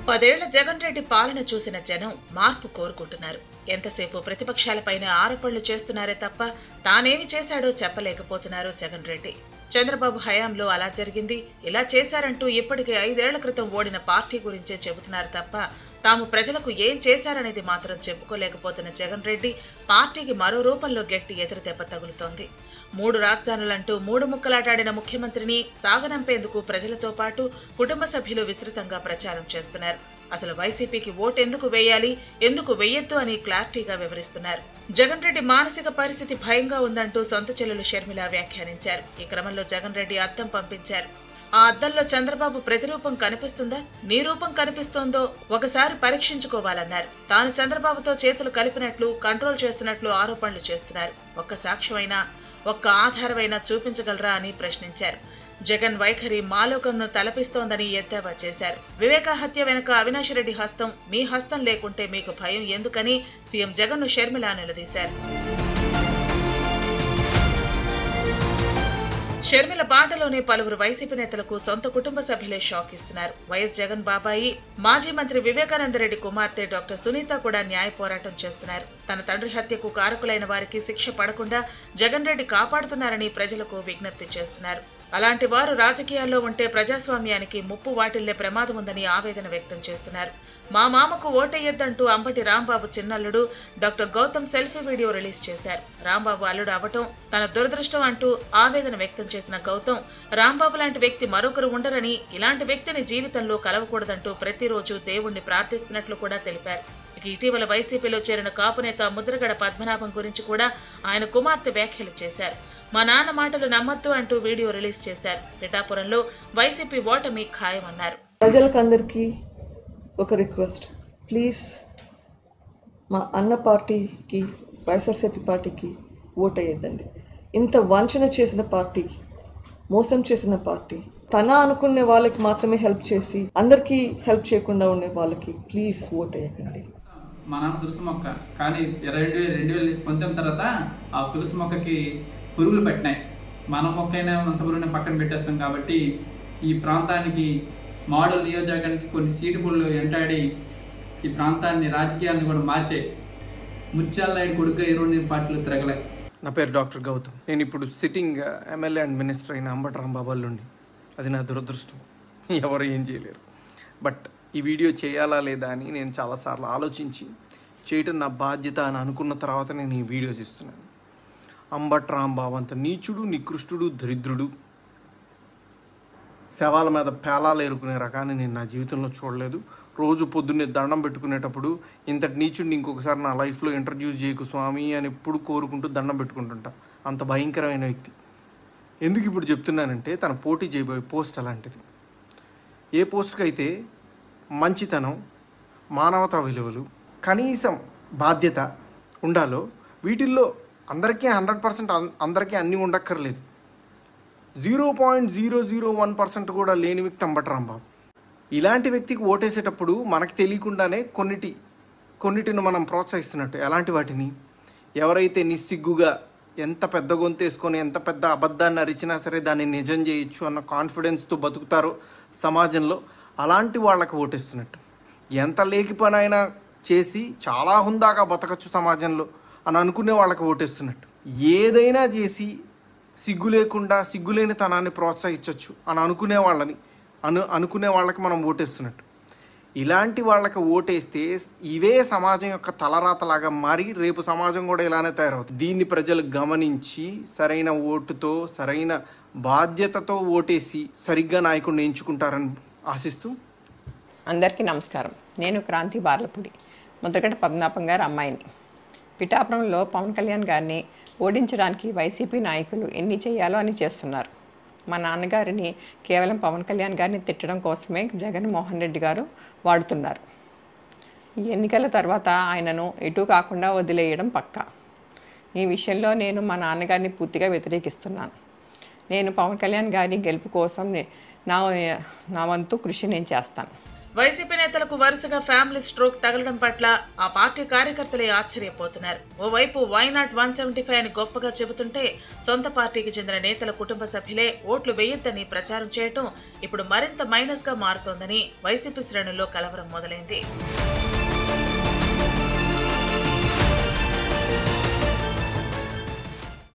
10 ఏళ్ల జగన్ రెడ్డి పాలన చూసిన జనం మార్పు కోరుకుంటున్నారు. ఎంతసేపు ప్రతిపక్షాలపైన ఆరోపణలు చేస్తున్నారే తప్ప తానేమి చేశాడో చెప్పలేకపోతున్నారు జగన్ రెడ్డి. చంద్రబాబు హయాంలో అలా జరిగింది, ఇలా చేశారంటూ ఇప్పటికే 5 ఏళ్ల క్రితం ఓడిన పార్టీ గురించే చెబుతున్నారు తప్ప తాము ప్రజలకు ఏం చేశారనేది మాత్రం చెప్పుకోలేకపోతున్న జగన్ రెడ్డి పార్టీకి మరో రూపంలో గట్టి ఎదురుదెబ్బ తగులుతోంది. 3 రాజధానులంటూ 3 ముక్కలాటాడిన ముఖ్యమంత్రిని సాగనంపేందుకు ప్రజలతో పాటు కుటుంబ సభ్యులు విస్తృతంగా ప్రచారం చేస్తున్నారు. అసలు వైసీపీకి ఓటు ఎందుకు వేయాలి, ఎందుకు వేయొద్దు అని క్లారిటీగా వివరిస్తున్నారు. జగన్ రెడ్డి మానసిక పరిస్థితి భయంగా ఉందంటూ సొంత చెల్లెలు షర్మిల వ్యాఖ్యానించారు. ఈ క్రమంలో జగన్ రెడ్డి అద్దం పంపించారు. ఆ అద్దంలో చంద్రబాబు ప్రతిరూపం కనిపిస్తుందా, నీ రూపం కనిపిస్తోందో ఒకసారి పరీక్షించుకోవాలన్నారు. తాను చంద్రబాబుతో చేతులు కలిపినట్లు, కంట్రోల్ చేస్తున్నట్లు ఆరోపణలు చేస్తున్నారు. ఒక్క సాక్ష్యమైనా, ఒక్క ఆధారమైనా చూపించగలరా అని ప్రశ్నించారు. జగన్ వైఖరి మాలోకంను తలపిస్తోందని ఎద్దేవా చేశారు. వివేక హత్య వెనుక అవినాష్ రెడ్డి హస్తం, మీ హస్తం లేకుంటే మీకు భయం ఎందుకని సీఎం జగన్ ను షర్మిల నిలదీశారు. షర్మిల బాటలోనే పలువురు వైసీపీ నేతలకు సొంత కుటుంబ సభ్యులే షాక్ ఇస్తున్నారు. వైఎస్ జగన్ బాబాయి, మాజీ మంత్రి వివేకానందరెడ్డి కుమార్తె డాక్టర్ సునీత కూడా న్యాయ పోరాటం చేస్తున్నారు. తన తండ్రి హత్యకు కారకులైన వారికి శిక్ష పడకుండా జగన్ రెడ్డి కాపాడుతున్నారని ప్రజలకు విజ్ఞప్తి చేస్తున్నారు. అలాంటి వారు రాజకీయాల్లో ఉంటే ప్రజాస్వామ్యానికి ముప్పు వాటిల్లే ప్రమాదం ఉందని ఆవేదన వ్యక్తం చేస్తున్నారు. మా మామకు ఓటెయ్యొద్దంటూ అంబటి రాంబాబు చిన్నల్లుడు doctor Gautam selfie video release చేశారు. రాంబాబు అల్లుడు అవటం తన దురదృష్టం అంటూ ఆవేదన వ్యక్తం చేసిన గౌతమ్, రాంబాబు లాంటి వ్యక్తి మరొకరు ఉండరని, ఇలాంటి వ్యక్తిని జీవితంలో కలవకూడదంటూ ప్రతిరోజు దేవుణ్ణి ప్రార్థిస్తున్నట్లు కూడా తెలిపారు. ఇటీవల వైసీపీలో చేరిన కాపు నేత ముద్రగడ పద్మనాభం గురించి కూడా ఆయన కుమార్తె వ్యాఖ్యలు చేశారు. మా నాన్న మాటలు నమ్మొద్దు అంటూ వీడియో రిలీజ్ చేశారు. పిఠాపురంలో వైసీపీ ఓటమి ఖాయమన్నారు. ప్రజలకందరికీ ఒక రిక్వెస్ట్, ప్లీజ్ మా అన్న పార్టీకి, వైఎస్ఆర్సీపీ పార్టీకి ఓటేయద్దండి. ఇంత వంచన చేసిన పార్టీ, మోసం చేసిన పార్టీ, తన అనుకునే వాళ్ళకి మాత్రమే హెల్ప్ చేసి అందరికీ హెల్ప్ చేయకుండా ఉండే వాళ్ళకి ప్లీజ్ ఓటేయకండి. మా నాన్న తులసి మొక్క కానీ 2019 తర్వాత ఆ తులసి మొక్కకి పురుగులు పట్టినాయి. మన మొక్క అయినా అంత పురుగుని పక్కన పెట్టేస్తాం కాబట్టి ఈ ప్రాంతానికి మోడల్ నియోజకవర్గానికి కొన్ని సీటుపుళ్ళు వెంటాడి ఈ ప్రాంతాన్ని, రాజకీయాన్ని కూడా మార్చే ముత్యాల నాయుడు కొడుకు 22 పార్టీలు తిరగలే. నా పేరు డాక్టర్ గౌతమ్. నేను ఇప్పుడు సిట్టింగ్ ఎమ్మెల్యే అండ్ మినిస్టర్ అయిన అంబటి రాంబాబు నుండి. అది నా దురదృష్టం, ఎవరు ఏం చేయలేరు. బట్ ఈ వీడియో చేయాలా లేదా అని నేను చాలాసార్లు ఆలోచించి చేయటం నా బాధ్యత అని అనుకున్న తర్వాత నేను ఈ వీడియో చేస్తున్నాను. అంబటి రాంబాబు అంత నీచుడు, నికృష్టుడు, దరిద్రుడు, శవాల మీద పేలాలు ఏరుకునే రకాన్ని నేను నా జీవితంలో చూడలేదు. రోజు పొద్దున్నే దండం పెట్టుకునేటప్పుడు ఇంతటి నీచుడిని ఇంకొకసారి నా లైఫ్లో ఇంట్రడ్యూస్ చేయకు స్వామి అని ఎప్పుడు కోరుకుంటూ దండం పెట్టుకుంటుంటా. అంత భయంకరమైన వ్యక్తి. ఎందుకు ఇప్పుడు చెప్తున్నానంటే తన పోటీ చేయబోయే పోస్ట్ అలాంటిది. ఏ పోస్ట్కి అయితే మంచితనం, మానవతా విలువలు, కనీసం బాధ్యత ఉండాలో వీటిల్లో అందరికీ 100% అందరికీ అన్నీ ఉండక్కర్లేదు. 0.001% కూడా లేని వ్యక్తి అంబటి రాంబాబు. ఇలాంటి వ్యక్తికి ఓటేసేటప్పుడు మనకి తెలియకుండానే కొన్నిటిని మనం ప్రోత్సహిస్తున్నట్టు. ఎలాంటి వాటిని? ఎవరైతే నిస్సిగ్గుగా ఎంత పెద్ద గొంతు వేసుకొని ఎంత పెద్ద అబద్ధాన్ని అరిచినా సరే దాన్ని నిజం చేయొచ్చు అన్న కాన్ఫిడెన్స్తో బతుకుతారో సమాజంలో, అలాంటి వాళ్ళకి ఓటేస్తున్నట్టు. ఎంత లేకి పని అయినా చేసి చాలా హుందాగా బతకచ్చు సమాజంలో అని అనుకునే వాళ్ళకి ఓటేస్తున్నట్టు. ఏదైనా చేసి సిగ్గు లేకుండా సిగ్గులేని తనాన్ని ప్రోత్సహించవచ్చు అని అనుకునే వాళ్ళకి మనం ఓటేస్తున్నట్టు. ఇలాంటి వాళ్ళకి ఓటేస్తే ఇవే సమాజం యొక్క తలరాతలాగా మారి రేపు సమాజం కూడా ఇలానే తయారవుతుంది. దీన్ని ప్రజలు గమనించి సరైన ఓటుతో, సరైన బాధ్యతతో ఓటేసి సరిగ్గా నాయకుడిని ఎంచుకుంటారని ఆశిస్తూ. అందరికీ నమస్కారం. నేను క్రాంతి బార్లపూడి, ముద్రగడ పద్మనాభం గారి అమ్మాయిని. పిఠాపురంలో పవన్ కళ్యాణ్ గారిని ఓడించడానికి వైసీపీ నాయకులు ఎన్ని చేయాలో అని చేస్తున్నారు. మా నాన్నగారిని కేవలం పవన్ కళ్యాణ్ గారిని తిట్టడం కోసమే జగన్మోహన్ రెడ్డి గారు వాడుతున్నారు. ఈ ఎన్నికల తర్వాత ఆయనను ఎటు కాకుండా వదిలేయడం పక్కా. ఈ విషయంలో నేను మా నాన్నగారిని పూర్తిగా వ్యతిరేకిస్తున్నాను. నేను పవన్ కళ్యాణ్ గారి గెలుపు కోసం నా వంతు కృషి నేను చేస్తాను. వైసీపీ నేతలకు వరుసగా ఫ్యామిలీ స్ట్రోక్ తగలడం పట్ల ఆ పార్టీ కార్యకర్తలే ఆశ్చర్యపోతున్నారు. ఓవైపు వైనాట్ 175 అని గొప్పగా చెబుతుంటే సొంత పార్టీకి చెందిన నేతల కుటుంబ సభ్యులే ఓట్లు వేయొద్దని ప్రచారం చేయటం ఇప్పుడు మరింత మైనస్ గా మారుతోందని వైసీపీ శ్రేణుల్లో కలవరం మొదలైంది.